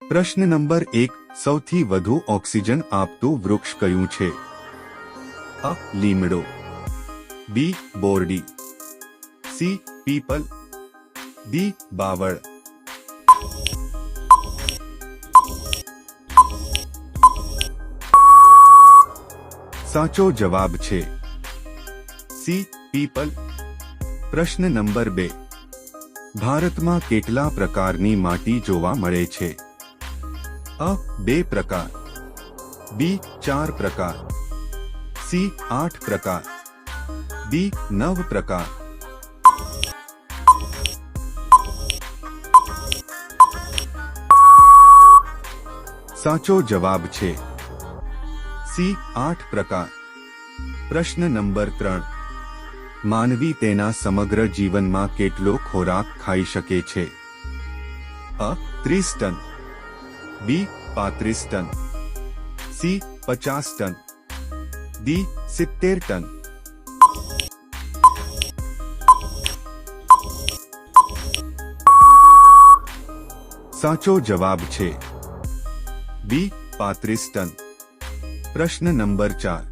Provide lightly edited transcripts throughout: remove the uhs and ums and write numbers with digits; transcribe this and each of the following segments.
પ્રશ્ન નંબર 1 સૌથી વધુ ઓક્સિજન આપતું વૃક્ષ કયું છે? અ. લીમડો, બી. બોરડી, સી. પીપલ, ડી. બાવળ. સાચો જવાબ છે સી. પીપલ. પ્રશ્ન નંબર 2 ભારતમાં કેટલા પ્રકારની માટી જોવા મળે છે? અ. 2 પ્રકાર, બી. 4 પ્રકાર, સી. 8 પ્રકાર, ડી. 9 પ્રકાર. સાચો જવાબ છે સી. 8 પ્રકાર. પ્રશ્ન નંબર 3 માનવી તેના સમગ્ર જીવનમાં કેટલો ખોરાક ખાઈ શકે છે? અ. 30 ton, B. 35 ton, C. 50 ton, D. 70 ton. સાચો જવાબ છે બી. 35 ટન. પ્રશ્ન નંબર 4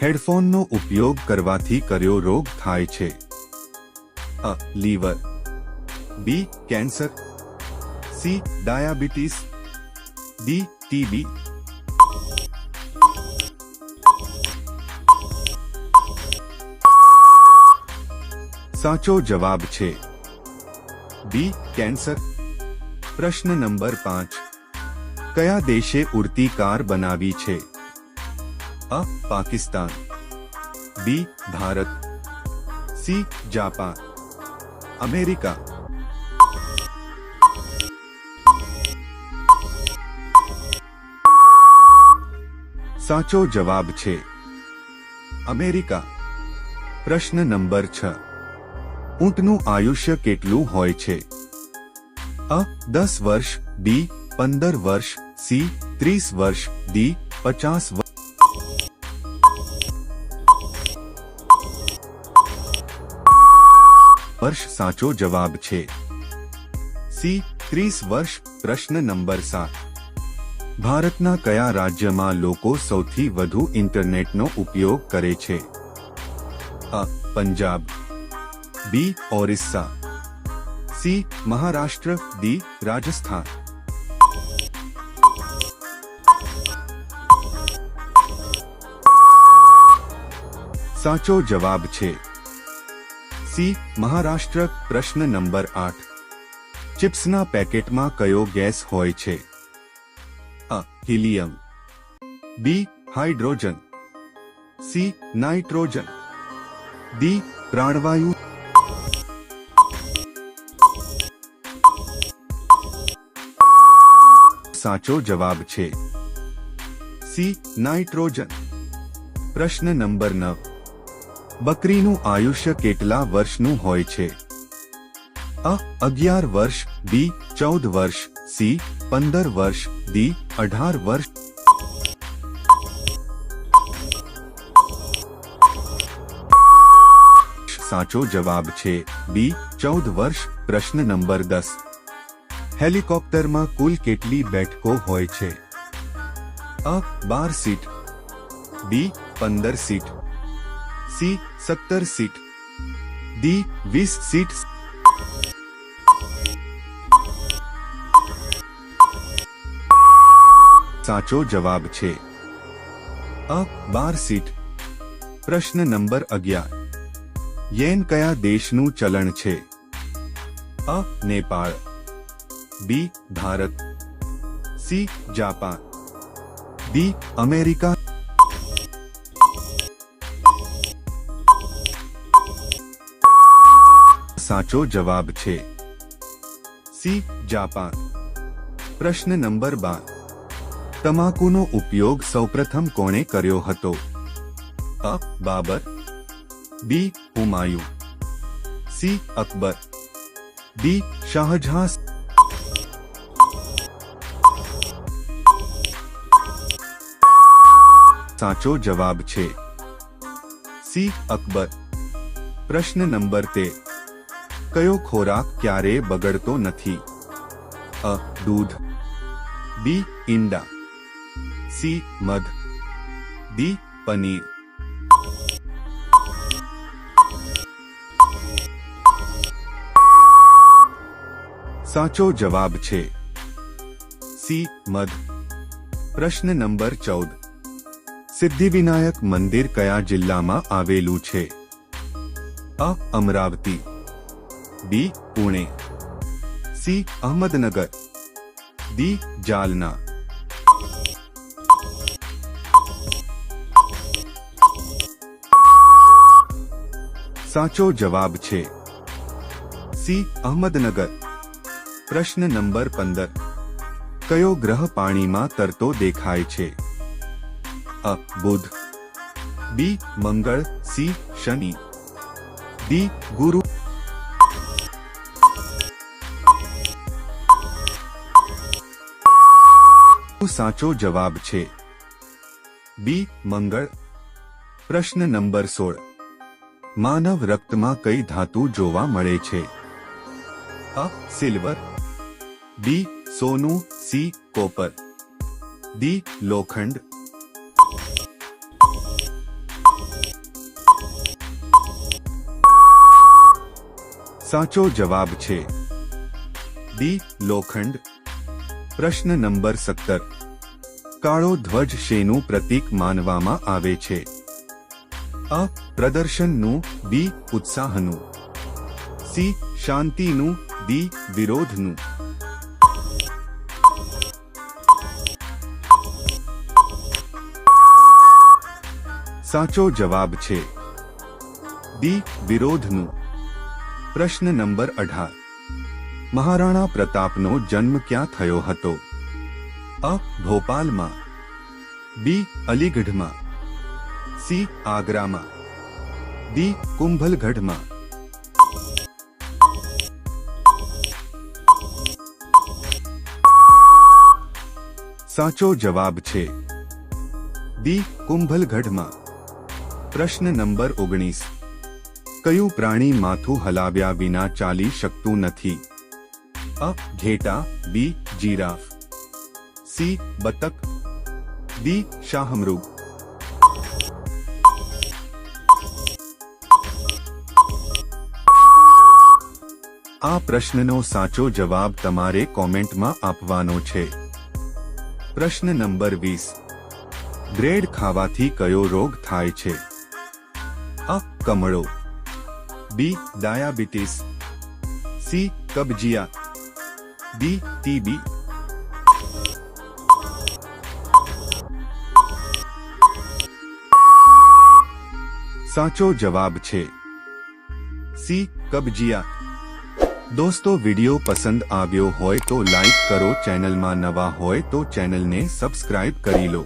હેડફોનનો ઉપયોગ કરવાથી કયો રોગ થાય છે? અ. Liver, B. Cancer, C. Diabetes, D. TB. સાચો જવાબ છે બી. કેન્સર. પ્રશ્ન નંબર 5 કયા દેશે ઉડતી કાર બનાવી છે? અ. પાકિસ્તાન, બી. ભારત, સી. Japan, America. સાચો જવાબ છે અમેરિકા. પ્રશ્ન નંબર 6 ઊંટનું આયુષ્ય કેટલું હોય છે? અ. 10 વર્ષ, બી. 15 વર્ષ, સી. 30 વર્ષ, ડી. 50 વર્ષ. સાચો જવાબ છે સી. 30 વર્ષ. પ્રશ્ન નંબર 7 ભારતના કયા રાજ્યમાં લોકો સૌથી વધુ ઇન્ટરનેટનો ઉપયોગ કરે છે? અ. પંજાબ, બી. ઓરિસ્સા, સી. મહારાષ્ટ્ર, ડી. રાજસ્થાન. સાચો જવાબ છે સી. મહારાષ્ટ્ર. પ્રશ્ન નંબર 8 ચિપ્સના પેકેટમાં કયો ગેસ હોય છે? અ. Helium, B. Hydrogen, C. Nitrogen, D. પ્રાણવાયુ. સાચો જવાબ છે સી. નાઇટ્રોજન. પ્રશ્ન નંબર 9 બકરીનું આયુષ્ય કેટલા વર્ષનું હોય છે? અ. 11 વર્ષ, બી. 14 વર્ષ, સી. 15 વર્ષ, ડી. 18 વર્ષ. સાચો જવાબ છે બી. 14 વર્ષ. પ્રશ્ન નંબર 10 હેલિકોપ્ટરમાં કુલ કેટલી બેઠકો હોય છે? અ. 12 સીટ, બી. 15 seat, C. 17 seat, D. 20 seat. સાચો જવાબ છે અ. 12 સીટ. પ્રશ્ન નંબર 11 યેન કયા દેશનું ચલણ છે? અ. Nepal, B. Bharat, C. Japan, D. America. સાચો જવાબ છે સી. જાપાન. પ્રશ્ન નંબર 12 તમાકુનો ઉપયોગ સૌપ્રથમ કોણે કર્યો હતો? અ. Babur, B. Humayun, C. Akbar, D. Shahjahan. સાચો જવાબ છે સી. અકબર. પ્રશ્ન નંબર 13 કયો ખોરાક ક્યારેય બગડતો નથી? અ. દૂધ, બી ઈંડા, સી મધ, ડી પનીર. સાચો જવાબ છે સી મધ. પ્રશ્ન નંબર 14. સિદ્ધિવિનાયક મંદિર કયા જિલ્લામાં આવેલું છે? અ અમરાવતી, બી પુણે, સી અહમદનગર, ડી જાલના. સાચો જવાબ છે સી અહમદનગર. પ્રશ્ન નંબર 15. કયો ગ્રહ પાણીમાં તરતો દેખાય છે? અ બુધ, બી મંગળ, સી શનિ, ડી ગુરુ. સાચો જવાબ છે બી મંગળ. પ્રશ્ન નંબર 16. માનવ રક્તમાં કઈ ધાતુ જોવા મળે છે? અ સિલ્વર, બી સોનું, સી કોપર, ડી લોખંડ. સાચો જવાબ છે ડી લોખંડ. પ્રશ્ન નંબર 17. કાળો ધ્વજ શેનું પ્રતીક માનવામાં આવે છે? અ પ્રદર્શનનું, બી ઉત્સાહનું, સી શાંતિનું, ડી વિરોધનું. સાચો જવાબ છે ડી વિરોધનું. પ્રશ્ન નંબર 18. મહારાણા પ્રતાપનો જન્મ ક્યાં થયો હતો? અ ભોપાલમાં, બી અલીગઢમાં, સી આગ્રામાં, ડી કુંભલગઢમાં. સાચો જવાબ છે ડી કુંભલગઢમાં. પ્રશ્ન નંબર 19. કયું પ્રાણી માથું હલાવ્યા વિના ચાલી શકતું નથી? અ ઘેટા, બી જીરાફ, સી બતક, ડી શાહમૃગ. આ પ્રશ્નનો સાચો જવાબ તમારે કોમેન્ટમાં આપવાનો છે. પ્રશ્ન નંબર 20. બ્રેડ ખાવાથી કયો રોગ થાય છે? અ કમળો, બી ડાયાબિટીસ, સી કબજિયાત, ડી ટીબી. સાચો જવાબ છે સી કબજિયાત. દોસ્તો, વિડિયો પસંદ આવ્યો હોય તો લાઈક કરો, ચેનલમાં નવા હોય તો ચેનલને સબસ્ક્રાઇબ કરી લો.